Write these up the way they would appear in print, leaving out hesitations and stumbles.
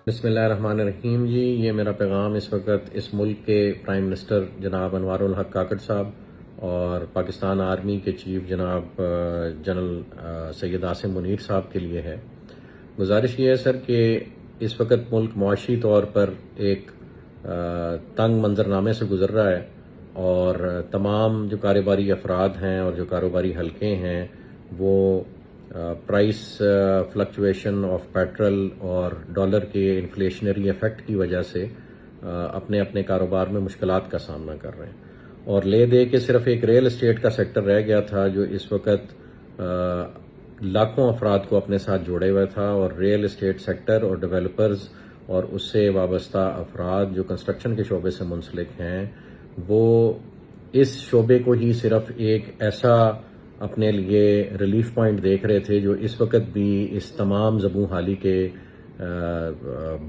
بسم اللہ الرحمن الرحیم جی، یہ میرا پیغام اس وقت اس ملک کے پرائم منسٹر جناب انوار الحق کاکڑ صاحب اور پاکستان آرمی کے چیف جناب جنرل سید عاصم منیر صاحب کے لیے ہے۔ گزارش یہ ہے سر کہ اس وقت ملک معاشی طور پر ایک تنگ منظرنامے سے گزر رہا ہے، اور تمام جو کاروباری افراد ہیں اور جو کاروباری حلقے ہیں وہ پرائس فلکچویشن آف پیٹرول اور ڈالر کے انفلیشنری ایفیکٹ کی وجہ سے اپنے اپنے کاروبار میں مشکلات کا سامنا کر رہے ہیں، اور لے دے کے صرف ایک ریل اسٹیٹ کا سیکٹر رہ گیا تھا جو اس وقت لاکھوں افراد کو اپنے ساتھ جوڑے ہوئے تھا، اور ریل اسٹیٹ سیکٹر اور ڈیولپرز اور اس سے وابستہ افراد جو کنسٹرکشن کے شعبے سے منسلک ہیں وہ اس شعبے کو ہی صرف ایک ایسا اپنے لیے ریلیف پوائنٹ دیکھ رہے تھے جو اس وقت بھی اس تمام زبوں حالی کے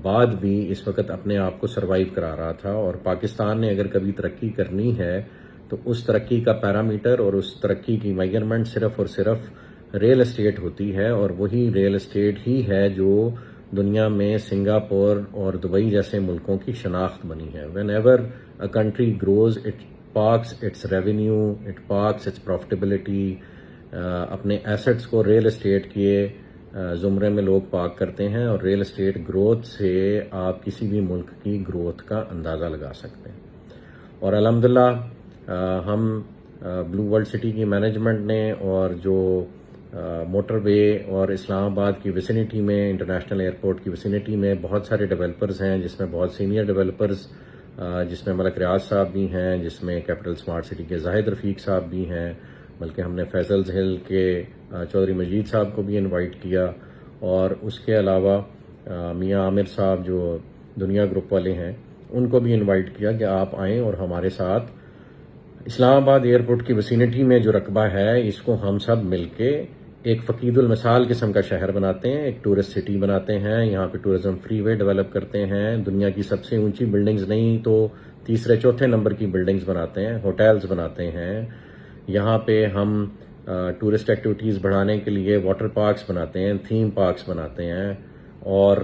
بعد بھی اس وقت اپنے آپ کو سروائیو کرا رہا تھا۔ اور پاکستان نے اگر کبھی ترقی کرنی ہے تو اس ترقی کا پیرامیٹر اور اس ترقی کی میجرمنٹ صرف اور صرف ریل اسٹیٹ ہوتی ہے، اور وہی ریل اسٹیٹ ہی ہے جو دنیا میں سنگاپور اور دبئی جیسے ملکوں کی شناخت بنی ہے۔ Whenever a country grows it parks its revenue, it parks its profitability, اپنے ایسٹس کو ریل اسٹیٹ کے زمرے میں لوگ پارک کرتے ہیں، اور ریل اسٹیٹ گروتھ سے آپ کسی بھی ملک کی گروتھ کا اندازہ لگا سکتے ہیں۔ اور الحمدللہ ہم بلو ورلڈ سٹی کی مینجمنٹ نے اور جو موٹر وے اور اسلام آباد کی ویسینٹی میں، انٹرنیشنل ایئرپورٹ کی ویسینٹی میں بہت سارے ڈیولپرز ہیں، جس میں بہت سینئر ڈیولپرز جس میں ملک ریاض صاحب بھی ہیں، جس میں کیپٹل سمارٹ سٹی کے زاہد رفیق صاحب بھی ہیں، بلکہ ہم نے فیصلز ہل کے چودھری مجید صاحب کو بھی انوائٹ کیا، اور اس کے علاوہ میاں عامر صاحب جو دنیا گروپ والے ہیں ان کو بھی انوائٹ کیا کہ آپ آئیں اور ہمارے ساتھ اسلام آباد ایئرپورٹ کی ویسینٹی میں جو رقبہ ہے اس کو ہم سب مل کے ایک فقید المثال قسم کا شہر بناتے ہیں، ایک ٹورسٹ سٹی بناتے ہیں، یہاں پہ ٹورزم فری وے ڈیولپ کرتے ہیں، دنیا کی سب سے اونچی بلڈنگز نہیں تو تیسرے چوتھے نمبر کی بلڈنگز بناتے ہیں، ہوٹلز بناتے ہیں، یہاں پہ ہم ٹورسٹ ایکٹیویٹیز بڑھانے کے لیے واٹر پارکس بناتے ہیں، تھیم پارکس بناتے ہیں، اور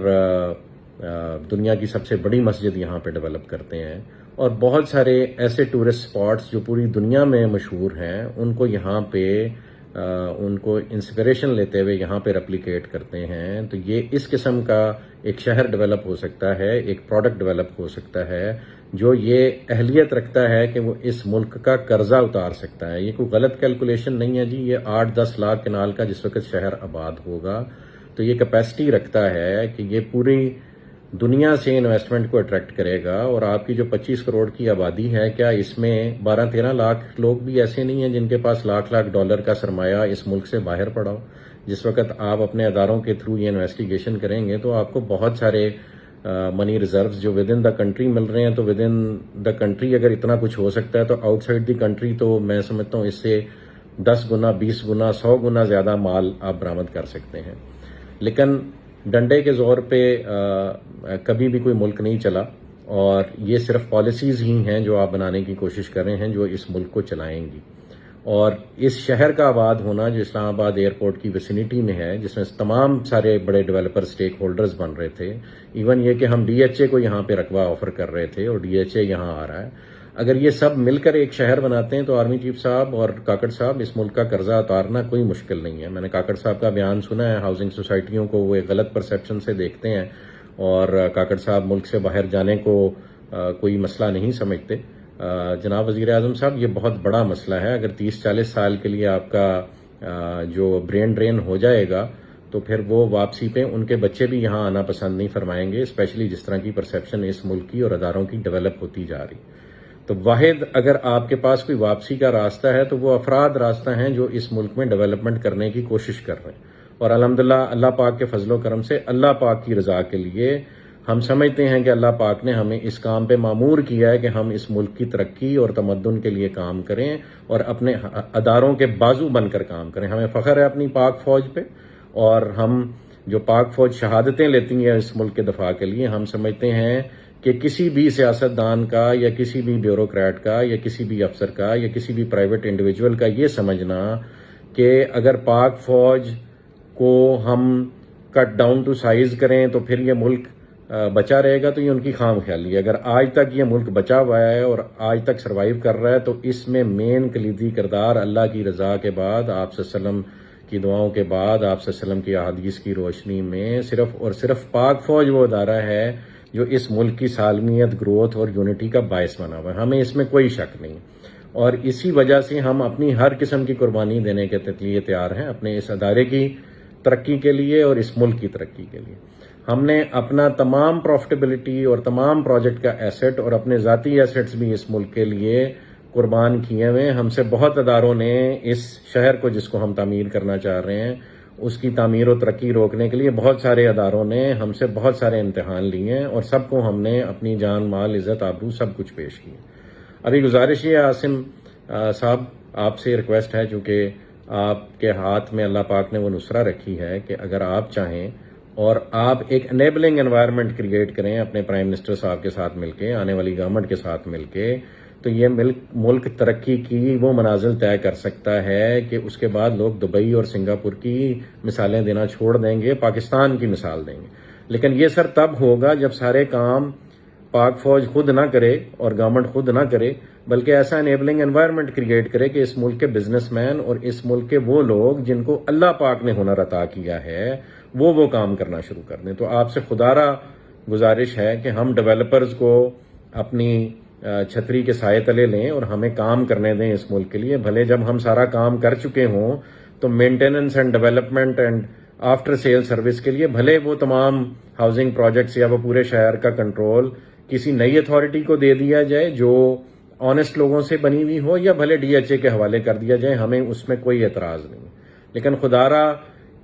دنیا کی سب سے بڑی مسجد یہاں پہ ڈیولپ کرتے ہیں، اور بہت سارے ایسے ٹورسٹ سپاٹس جو پوری دنیا میں مشہور ہیں ان کو یہاں پہ ان کو انسپریشن لیتے ہوئے یہاں پہ ریپلیکیٹ کرتے ہیں۔ تو یہ اس قسم کا ایک شہر ڈیولپ ہو سکتا ہے، ایک پروڈکٹ ڈیولپ ہو سکتا ہے جو یہ اہلیت رکھتا ہے کہ وہ اس ملک کا قرضہ اتار سکتا ہے۔ یہ کوئی غلط کیلکولیشن نہیں ہے جی، یہ 8-10 لاکھ کنال کا جس وقت شہر آباد ہوگا تو یہ کیپیسٹی رکھتا ہے کہ یہ پوری دنیا سے انویسٹمنٹ کو اٹریکٹ کرے گا۔ اور آپ کی جو 25 کروڑ کی آبادی ہے، کیا اس میں 12-13 لاکھ لوگ بھی ایسے نہیں ہیں جن کے پاس لاکھ ڈالر کا سرمایہ اس ملک سے باہر پڑا ہو؟ جس وقت آپ اپنے اداروں کے تھرو یہ انویسٹیگیشن کریں گے تو آپ کو بہت سارے منی ریزروز جو ود ان دا کنٹری مل رہے ہیں، تو ود ان دا کنٹری اگر اتنا کچھ ہو سکتا ہے تو آؤٹ سائڈ دی کنٹری تو میں سمجھتا ہوں اس سے 10 گنا، 20 گنا، 100 گنا زیادہ مال آپ برآمد کر سکتے ہیں۔ لیکن ڈنڈے کے زور پہ کبھی بھی کوئی ملک نہیں چلا، اور یہ صرف پالیسیز ہی ہیں جو آپ بنانے کی کوشش کر رہے ہیں جو اس ملک کو چلائیں گی۔ اور اس شہر کا آباد ہونا جو اسلام آباد ایئرپورٹ کی ویسینٹی میں ہے، جس میں تمام سارے بڑے ڈیولپر سٹیک ہولڈرز بن رہے تھے، ایون یہ کہ ہم ڈی ایچ اے کو یہاں پہ رقبہ آفر کر رہے تھے اور ڈی ایچ اے یہاں آ رہا ہے، اگر یہ سب مل کر ایک شہر بناتے ہیں تو آرمی چیف صاحب اور کاکڑ صاحب اس ملک کا قرضہ اتارنا کوئی مشکل نہیں ہے۔ میں نے کاکڑ صاحب کا بیان سنا ہے، ہاؤسنگ سوسائٹیوں کو وہ ایک غلط پرسیپشن سے دیکھتے ہیں، اور کاکڑ صاحب ملک سے باہر جانے کو کوئی مسئلہ نہیں سمجھتے۔ جناب وزیر اعظم صاحب، یہ بہت بڑا مسئلہ ہے۔ اگر 30-40 سال کے لیے آپ کا جو برین ڈرین ہو جائے گا تو پھر وہ واپسی پہ ان کے بچے بھی یہاں آنا پسند نہیں فرمائیں گے، اسپیشلی جس طرح کی پرسیپشن اس ملک کی اور اداروں کی ڈیولپ ہوتی جا رہی۔ تو واحد اگر آپ کے پاس کوئی واپسی کا راستہ ہے تو وہ افراد راستہ ہیں جو اس ملک میں ڈیولپمنٹ کرنے کی کوشش کر رہے ہیں، اور الحمدللہ اللہ پاک کے فضل و کرم سے اللہ پاک کی رضا کے لیے ہم سمجھتے ہیں کہ اللہ پاک نے ہمیں اس کام پہ مامور کیا ہے کہ ہم اس ملک کی ترقی اور تمدن کے لیے کام کریں اور اپنے اداروں کے بازو بن کر کام کریں۔ ہمیں فخر ہے اپنی پاک فوج پہ، اور ہم جو پاک فوج شہادتیں لیتی ہیں اس ملک کے دفاع کے لیے، ہم سمجھتے ہیں کہ کسی بھی سیاستدان کا یا کسی بھی بیوروکریٹ کا یا کسی بھی افسر کا یا کسی بھی پرائیویٹ انڈیویجول کا یہ سمجھنا کہ اگر پاک فوج کو ہم کٹ ڈاؤن ٹو سائز کریں تو پھر یہ ملک بچا رہے گا تو یہ ان کی خام خیالی ہے. اگر آج تک یہ ملک بچا ہوا ہے اور آج تک سروائیو کر رہا ہے تو اس میں مین کلیدی کردار اللہ کی رضا کے بعد، آپ صلی اللہ علیہ وسلم کی دعاؤں کے بعد، آپ صلی اللہ علیہ وسلم کی احادیث کی روشنی میں صرف اور صرف پاک فوج وہ ادارہ ہے جو اس ملک کی سالمیت، گروتھ اور یونٹی کا باعث بنا ہوا ہے. ہمیں اس میں کوئی شک نہیں، اور اسی وجہ سے ہم اپنی ہر قسم کی قربانی دینے کے لیے تیار ہیں اپنے اس ادارے کی ترقی کے لیے اور اس ملک کی ترقی کے لیے. ہم نے اپنا تمام پروفٹیبلٹی اور تمام پروجیکٹ کا ایسٹ اور اپنے ذاتی ایسٹس بھی اس ملک کے لیے قربان کیے ہوئے. ہم سے بہت اداروں نے اس شہر کو، جس کو ہم تعمیر کرنا چاہ رہے ہیں، اس کی تعمیر و ترقی روکنے کے لیے بہت سارے اداروں نے ہم سے بہت سارے امتحان لیے ہیں، اور سب کو ہم نے اپنی جان، مال، عزت، آبرو سب کچھ پیش کی. ابھی گزارش یہ عاصم صاحب، آپ سے ریکویسٹ ہے، چونکہ آپ کے ہاتھ میں اللہ پاک نے وہ نصرہ رکھی ہے کہ اگر آپ چاہیں اور آپ ایک انیبلنگ انوائرمنٹ کریٹ کریں اپنے پرائم منسٹر صاحب کے ساتھ مل کے، آنے والی گورنمنٹ کے ساتھ مل کے، تو یہ ملک ترقی کی وہ منازل طے کر سکتا ہے کہ اس کے بعد لوگ دبئی اور سنگاپور کی مثالیں دینا چھوڑ دیں گے، پاکستان کی مثال دیں گے. لیکن یہ سر تب ہوگا جب سارے کام پاک فوج خود نہ کرے اور گورنمنٹ خود نہ کرے، بلکہ ایسا انیبلنگ انوائرمنٹ کریٹ کرے کہ اس ملک کے بزنس مین اور اس ملک کے وہ لوگ جن کو اللہ پاک نے ہنر عطا کیا ہے وہ کام کرنا شروع کر دیں. تو آپ سے خدارہ گزارش ہے کہ ہم ڈیولپرز کو اپنی چھتری کے سائے تلے لیں اور ہمیں کام کرنے دیں اس ملک کے لیے. بھلے جب ہم سارا کام کر چکے ہوں تو maintenance and development and after sale service کے لیے بھلے وہ تمام ہاؤسنگ پروجیکٹس یا وہ پورے شہر کا کنٹرول کسی نئی اتھارٹی کو دے دیا جائے جو آنےسٹ لوگوں سے بنی ہوئی ہو، یا بھلے ڈی ایچ اے کے حوالے کر دیا جائے، ہمیں اس میں کوئی اعتراض نہیں. لیکن خدارہ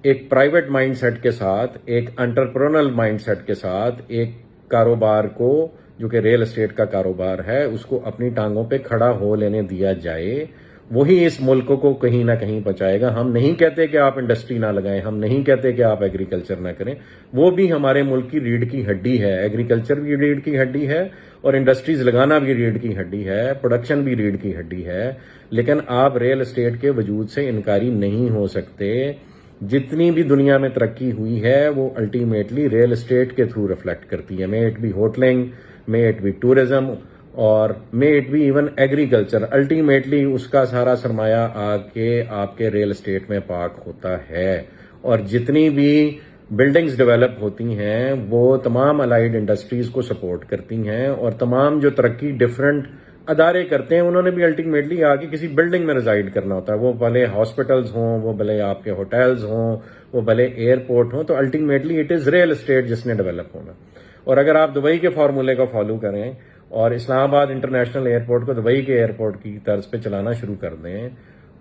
ایک پرائیویٹ مائنڈ سیٹ کے ساتھ، ایک انٹرپرونل مائنڈ سیٹ کے ساتھ، ایک کاروبار کو جو کہ ریل اسٹیٹ کا کاروبار ہے اس کو اپنی ٹانگوں پہ کھڑا ہو لینے دیا جائے. وہی اس ملک کو کہیں نہ کہیں پہنچائے گا. ہم نہیں کہتے کہ آپ انڈسٹری نہ لگائیں، ہم نہیں کہتے کہ آپ ایگریکلچر نہ کریں، وہ بھی ہمارے ملک کی ریڑھ کی ہڈی ہے. ایگریکلچر بھی ریڑھ کی ہڈی ہے اور انڈسٹریز لگانا بھی ریڑھ کی ہڈی ہے، پروڈکشن بھی ریڑھ کی ہڈی ہے. لیکن آپ ریل اسٹیٹ کے وجود سے انکاری نہیں ہو سکتے. جتنی بھی دنیا میں ترقی ہوئی ہے وہ الٹیمیٹلی ریل اسٹیٹ کے تھرو ریفلیکٹ کرتی ہے. May it be hoteling, may it be tourism, اور may it be even agriculture. Ultimately اس کا سارا سرمایہ آ کے آپ کے ریل اسٹیٹ میں پارک ہوتا ہے. اور جتنی بھی بلڈنگز ڈیولپ ہوتی ہیں وہ تمام الائیڈ انڈسٹریز کو سپورٹ کرتی ہیں، اور تمام جو ترقی ڈفرینٹ ادارے کرتے ہیں انہوں نے بھی الٹیمیٹلی آ کے کسی بلڈنگ میں ریزائڈ کرنا ہوتا ہے. وہ بھلے ہاسپٹلز ہوں، وہ بھلے آپ کے ہوٹلز ہوں، وہ بھلے ایئرپورٹ ہوں، تو ultimately it is real estate جس نے ڈیولپ ہونا. اور اگر آپ دبئی کے فارمولے کو فالو کریں اور اسلام آباد انٹرنیشنل ایئرپورٹ کو دبئی کے ایئرپورٹ کی طرز پہ چلانا شروع کر دیں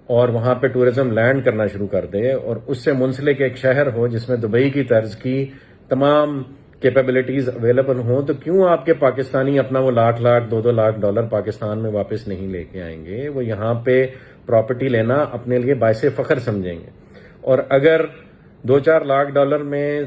اور وہاں پہ ٹورزم لینڈ کرنا شروع کر دیں، اور اس سے منسلک ایک شہر ہو جس میں دبئی کی طرز کی تمام کیپیبلٹیز اویلیبل ہوں، تو کیوں آپ کے پاکستانی اپنا وہ لاکھ $2 لاکھ پاکستان میں واپس نہیں لے کے آئیں گے؟ وہ یہاں پہ پراپرٹی لینا اپنے لیے باعث فخر سمجھیں گے. اور اگر $2-4 لاکھ میں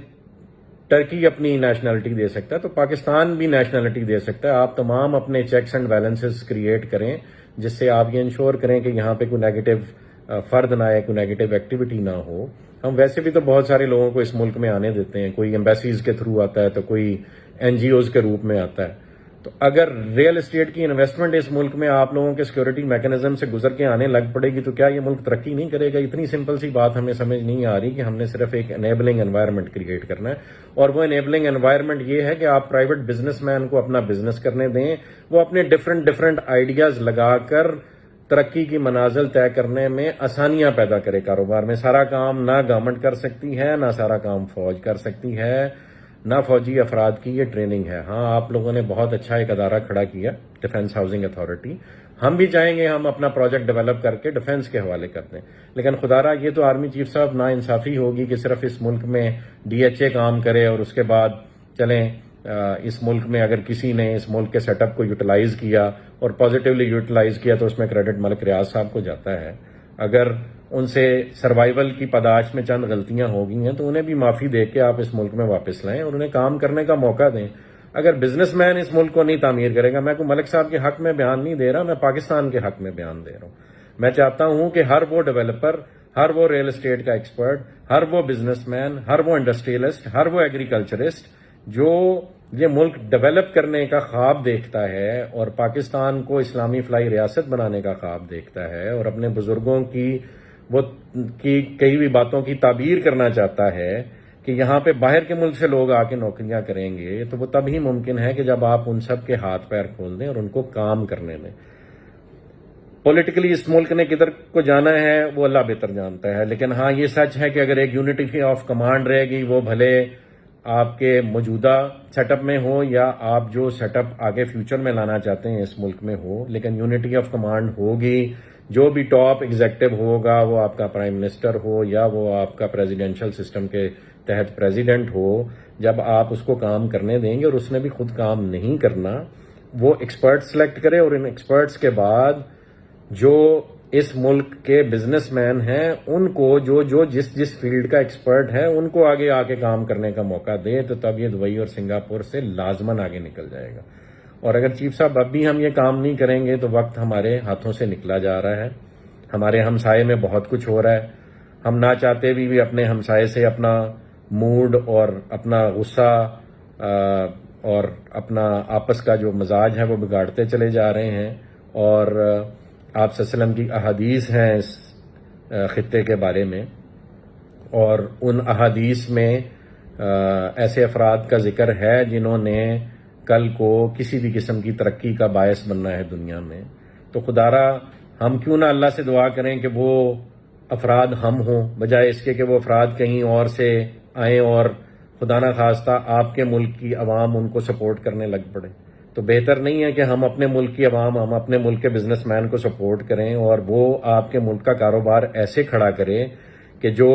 ٹرکی اپنی نیشنلٹی دے سکتا ہے تو پاکستان بھی نیشنلٹی دے سکتا ہے. آپ تمام اپنے چیکس اینڈ بیلنسز کریٹ کریں جس سے آپ یہ انشور کریں کہ یہاں پہ کوئی نیگیٹو فرد نہ آئے، کوئی نیگیٹو ایکٹیویٹی نہ ہو. ہم ویسے بھی تو بہت سارے لوگوں کو اس ملک میں آنے دیتے ہیں، کوئی ایمبیسیز کے تھرو آتا ہے تو کوئی این جی اوز کے روپ میں آتا ہے. تو اگر ریل اسٹیٹ کی انویسٹمنٹ اس ملک میں آپ لوگوں کے سیکورٹی میکانزم سے گزر کے آنے لگ پڑے گی تو کیا یہ ملک ترقی نہیں کرے گا؟ اتنی سمپل سی بات ہمیں سمجھ نہیں آ رہی کہ ہم نے صرف ایک انیبلنگ انوائرمنٹ کریٹ کرنا ہے. اور وہ انیبلنگ انوائرمنٹ یہ ہے کہ آپ پرائیویٹ بزنس مین کو اپنا بزنس کرنے دیں، وہ اپنے ڈفرنٹ آئیڈیاز لگا کر ترقی کی منازل طے کرنے میں آسانیاں پیدا کرے کاروبار میں. سارا کام نہ گورنمنٹ کر سکتی ہے، نہ سارا کام فوج کر سکتی ہے، نہ فوجی افراد کی یہ ٹریننگ ہے. ہاں آپ لوگوں نے بہت اچھا ایک ادارہ کھڑا کیا، ڈیفنس ہاؤسنگ اتھارٹی. ہم بھی چاہیں گے ہم اپنا پروجیکٹ ڈیولپ کر کے ڈیفنس کے حوالے کر دیں. لیکن خدارہ یہ تو آرمی چیف صاحب نا انصافی ہوگی کہ صرف اس ملک میں ڈی ایچ اے کام کرے اور اس کے بعد چلیں اس ملک میں اگر کسی نے اس ملک کے سیٹ اپ کو یوٹیلائز کیا اور پازیٹیولی یوٹیلائز کیا تو اس میں کریڈٹ ملک ریاض صاحب کو جاتا ہے. اگر ان سے سروائیول کی پاداش میں چند غلطیاں ہو گئی ہیں تو انہیں بھی معافی دے کے آپ اس ملک میں واپس لائیں اور انہیں کام کرنے کا موقع دیں. اگر بزنس مین اس ملک کو نہیں تعمیر کرے گا، میں کوئی ملک صاحب کے حق میں بیان نہیں دے رہا، میں پاکستان کے حق میں بیان دے رہا ہوں. میں چاہتا ہوں کہ ہر وہ ڈیولپر، ہر وہ ریل اسٹیٹ کا ایکسپرٹ، ہر وہ بزنس مین، ہر وہ انڈسٹریلسٹ، ہر وہ ایگریکلچرسٹ جو یہ ملک ڈیولپ کرنے کا خواب دیکھتا ہے اور پاکستان کو اسلامی فلاحی ریاست بنانے کا خواب دیکھتا ہے اور اپنے بزرگوں کی کئی بھی باتوں کی تعبیر کرنا چاہتا ہے کہ یہاں پہ باہر کے ملک سے لوگ آ کے نوکریاں کریں گے، تو وہ تب ہی ممکن ہے کہ جب آپ ان سب کے ہاتھ پیر کھول دیں اور ان کو کام کرنے دیں۔ پولیٹیکلی اس ملک نے کدھر کو جانا ہے وہ اللہ بہتر جانتا ہے، لیکن ہاں یہ سچ ہے کہ اگر ایک یونٹی آف کمانڈ رہے گی، وہ بھلے آپ کے موجودہ سیٹ اپ میں ہو یا آپ جو سیٹ اپ آگے فیوچر میں لانا چاہتے ہیں اس ملک میں ہو، لیکن یونٹی آف کمانڈ ہوگی۔ جو بھی ٹاپ ایگزیکٹو ہوگا، وہ آپ کا پرائم منسٹر ہو یا وہ آپ کا پریزیڈینشل سسٹم کے تحت پریزیڈنٹ ہو، جب آپ اس کو کام کرنے دیں گے اور اس نے بھی خود کام نہیں کرنا، وہ ایکسپرٹ سلیکٹ کرے اور ان ایکسپرٹس کے بعد جو اس ملک کے بزنس مین ہیں ان کو جس فیلڈ کا ایکسپرٹ ہے ان کو آگے آ کے کام کرنے کا موقع دے، تو تب یہ دبئی اور سنگاپور سے لازماً آگے نکل جائے گا۔ اور اگر چیف صاحب اب بھی ہم یہ کام نہیں کریں گے تو وقت ہمارے ہاتھوں سے نکلا جا رہا ہے۔ ہمارے ہمسائے میں بہت کچھ ہو رہا ہے، ہم نہ چاہتے بھی اپنے ہمسائے سے اپنا موڈ اور اپنا غصہ اور اپنا آپس کا جو مزاج ہے وہ بگاڑتے چلے جا رہے ہیں، اور آپ صلی اللہ علیہ وسلم کی احادیث ہیں اس خطے کے بارے میں، اور ان احادیث میں ایسے افراد کا ذکر ہے جنہوں نے کل کو کسی بھی قسم کی ترقی کا باعث بننا ہے دنیا میں۔ تو خدارا ہم کیوں نہ اللہ سے دعا کریں کہ وہ افراد ہم ہوں، بجائے اس کے کہ وہ افراد کہیں اور سے آئیں اور خدا نہ خواستہ آپ کے ملک کی عوام ان کو سپورٹ کرنے لگ پڑے۔ تو بہتر نہیں ہے کہ ہم اپنے ملک کی عوام، ہم اپنے ملک کے بزنس مین کو سپورٹ کریں اور وہ آپ کے ملک کا کاروبار ایسے کھڑا کرے کہ جو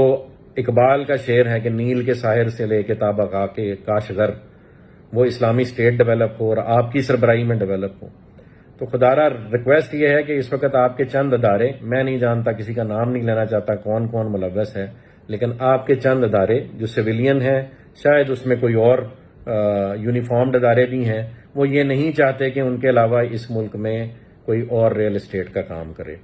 اقبال کا شعر ہے کہ نیل کے ساحر سے لے کے تابقا کے کاشغر، وہ اسلامی اسٹیٹ ڈیولپ ہو اور آپ کی سربراہی میں ڈیولپ ہو۔ تو خدارا ریکویسٹ یہ ہے کہ اس وقت آپ کے چند ادارے، میں نہیں جانتا، کسی کا نام نہیں لینا چاہتا کون کون ملوث ہے، لیکن آپ کے چند ادارے جو سویلین ہیں، شاید اس میں کوئی اور یونیفارمڈ ادارے بھی ہیں، وہ یہ نہیں چاہتے کہ ان کے علاوہ اس ملک میں کوئی اور ریئل اسٹیٹ کا کام کرے۔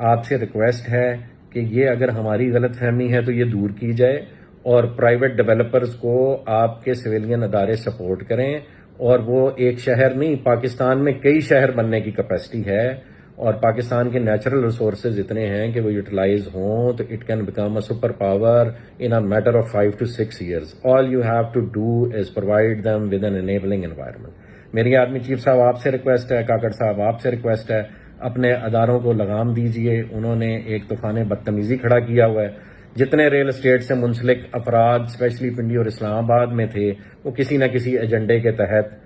آپ سے ریکویسٹ ہے کہ یہ اگر ہماری غلط فہمی ہے تو یہ دور کی جائے اور پرائیویٹ ڈیولپرز کو آپ کے سویلین ادارے سپورٹ کریں، اور وہ ایک شہر نہیں، پاکستان میں کئی شہر بننے کی کیپیسٹی ہے، اور پاکستان کے نیچرل ریسورسز اتنے ہیں کہ وہ یوٹیلائز ہوں تو it can become a super power in a matter of 5 to 6 years. All you have to do is provide them with an enabling environment. میری آرمی چیف صاحب آپ سے ریکویسٹ ہے، کاکڑ صاحب آپ سے ریکویسٹ ہے، اپنے اداروں کو لگام دیجئے۔ انہوں نے ایک طوفان بدتمیزی کھڑا کیا ہوا ہے۔ جتنے ریل اسٹیٹ سے منسلک افراد اسپیشلی پنڈی اور اسلام آباد میں تھے، وہ کسی نہ کسی ایجنڈے کے تحت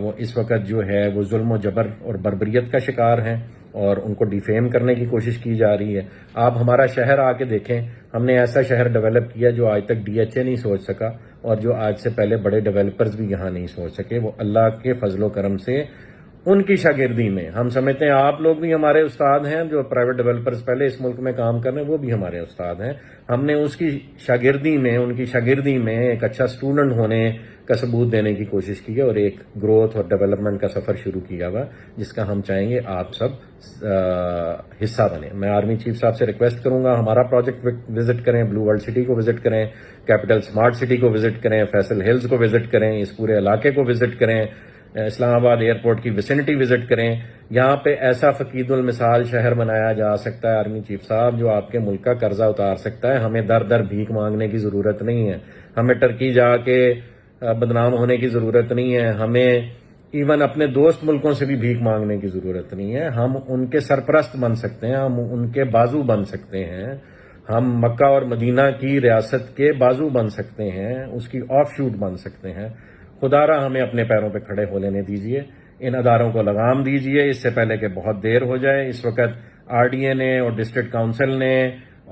وہ اس وقت جو ہے وہ ظلم و جبر اور بربریت کا شکار ہیں اور ان کو ڈیفیم کرنے کی کوشش کی جا رہی ہے۔ آپ ہمارا شہر آ کے دیکھیں، ہم نے ایسا شہر ڈیولپ کیا جو آج تک DHA نہیں سوچ سکا، اور جو آج سے پہلے بڑے ڈیولپرز بھی یہاں نہیں سوچ سکے۔ وہ اللہ کے فضل و کرم سے ان کی شاگردی میں، ہم سمجھتے ہیں آپ لوگ بھی ہمارے استاد ہیں، جو پرائیویٹ ڈیولپرز پہلے اس ملک میں کام کر رہے ہیں وہ بھی ہمارے استاد ہیں۔ ہم نے اس کی شاگردی میں، ان کی شاگردی میں ایک اچھا اسٹوڈنٹ ہونے کا ثبوت دینے کی کوشش کی ہے اور ایک گروتھ اور ڈیولپمنٹ کا سفر شروع کیا ہوا جس کا ہم چاہیں گے آپ سب حصہ بنیں۔ میں آرمی چیف صاحب سے ریکویسٹ کروں گا ہمارا پروجیکٹ وزٹ کریں، بلو ورلڈ سٹی کو وزٹ کریں، کیپٹل اسمارٹ سٹی کو وزٹ کریں، فیصل ہلز کو وزٹ کریں، اس پورے علاقے کو وزٹ کریں، اسلام آباد ایئرپورٹ کی ویسینٹی وزٹ کریں۔ یہاں پہ ایسا فقید المثال شہر بنایا جا سکتا ہے آرمی چیف صاحب جو آپ کے ملک کا قرضہ اتار سکتا ہے۔ ہمیں در در بھیک مانگنے کی ضرورت نہیں ہے، ہمیں ٹرکی جا کے بدنام ہونے کی ضرورت نہیں ہے، ہمیں ایون اپنے دوست ملکوں سے بھی بھیک مانگنے کی ضرورت نہیں ہے۔ ہم ان کے سرپرست بن سکتے ہیں، ہم ان کے بازو بن سکتے ہیں، ہم مکہ اور مدینہ کی ریاست کے بازو بن سکتے ہیں، اس کی آف شوٹ بن سکتے ہیں۔ خدارا ہمیں اپنے پیروں پہ کھڑے ہو لینے دیجئے، ان اداروں کو لگام دیجئے اس سے پہلے کہ بہت دیر ہو جائے۔ اس وقت RDA نے اور ڈسٹرکٹ کاؤنسل نے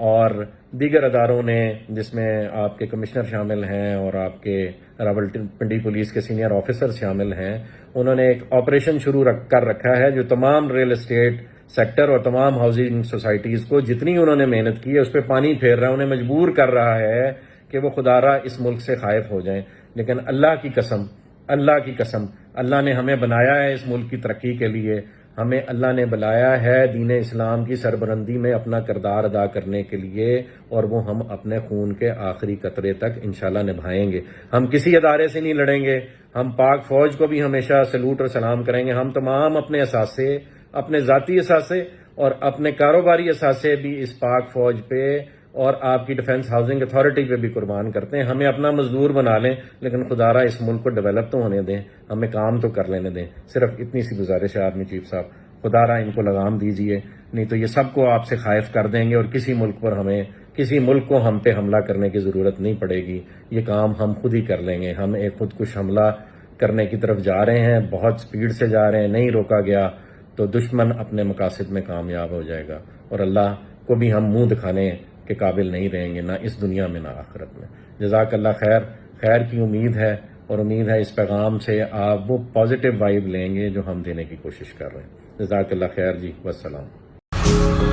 اور دیگر اداروں نے، جس میں آپ کے کمشنر شامل ہیں اور آپ کے راولپنڈی پولیس کے سینئر آفیسر شامل ہیں، انہوں نے ایک آپریشن شروع کر رکھا ہے جو تمام ریل اسٹیٹ سیکٹر اور تمام ہاؤسنگ سوسائٹیز کو جتنی انہوں نے محنت کی ہے اس پہ پانی پھیر رہا ہے، انہیں مجبور کر رہا ہے کہ وہ خدارا اس ملک سے خائف ہو جائیں۔ لیکن اللہ کی قسم، اللہ نے ہمیں بنایا ہے اس ملک کی ترقی کے لیے، ہمیں اللہ نے بلایا ہے دین اسلام کی سربلندی میں اپنا کردار ادا کرنے کے لیے، اور وہ ہم اپنے خون کے آخری قطرے تک انشاءاللہ نبھائیں گے۔ ہم کسی ادارے سے نہیں لڑیں گے، ہم پاک فوج کو بھی ہمیشہ سلوٹ اور سلام کریں گے۔ ہم تمام اپنے اثاثے، اپنے ذاتی اثاثے اور اپنے کاروباری اثاثے بھی اس پاک فوج پہ اور آپ کی ڈیفنس ہاؤسنگ اتھارٹی پہ بھی قربان کرتے ہیں۔ ہمیں اپنا مزدور بنا لیں، لیکن خدا را اس ملک کو ڈیولپ تو ہونے دیں، ہمیں کام تو کر لینے دیں۔ صرف اتنی سی گزارش ہے آرمی چیف صاحب، خدا را ان کو لگام دیجئے، نہیں تو یہ سب کو آپ سے خائف کر دیں گے اور کسی ملک کو ہم پہ حملہ کرنے کی ضرورت نہیں پڑے گی۔ یہ کام ہم خود ہی کر لیں گے۔ ہم ایک خودکش حملہ کرنے کی طرف جا رہے ہیں، بہت سپیڈ سے جا رہے ہیں، نہیں روکا گیا تو دشمن اپنے مقاصد میں کامیاب ہو جائے گا، اور اللہ کو بھی ہم منہ دکھانے کے قابل نہیں رہیں گے، نہ اس دنیا میں نہ آخرت میں۔ جزاک اللہ خیر۔ خیر کی امید ہے، اور امید ہے اس پیغام سے آپ وہ پازیٹیو وائب لیں گے جو ہم دینے کی کوشش کر رہے ہیں۔ جزاک اللہ خیر جی، والسلام۔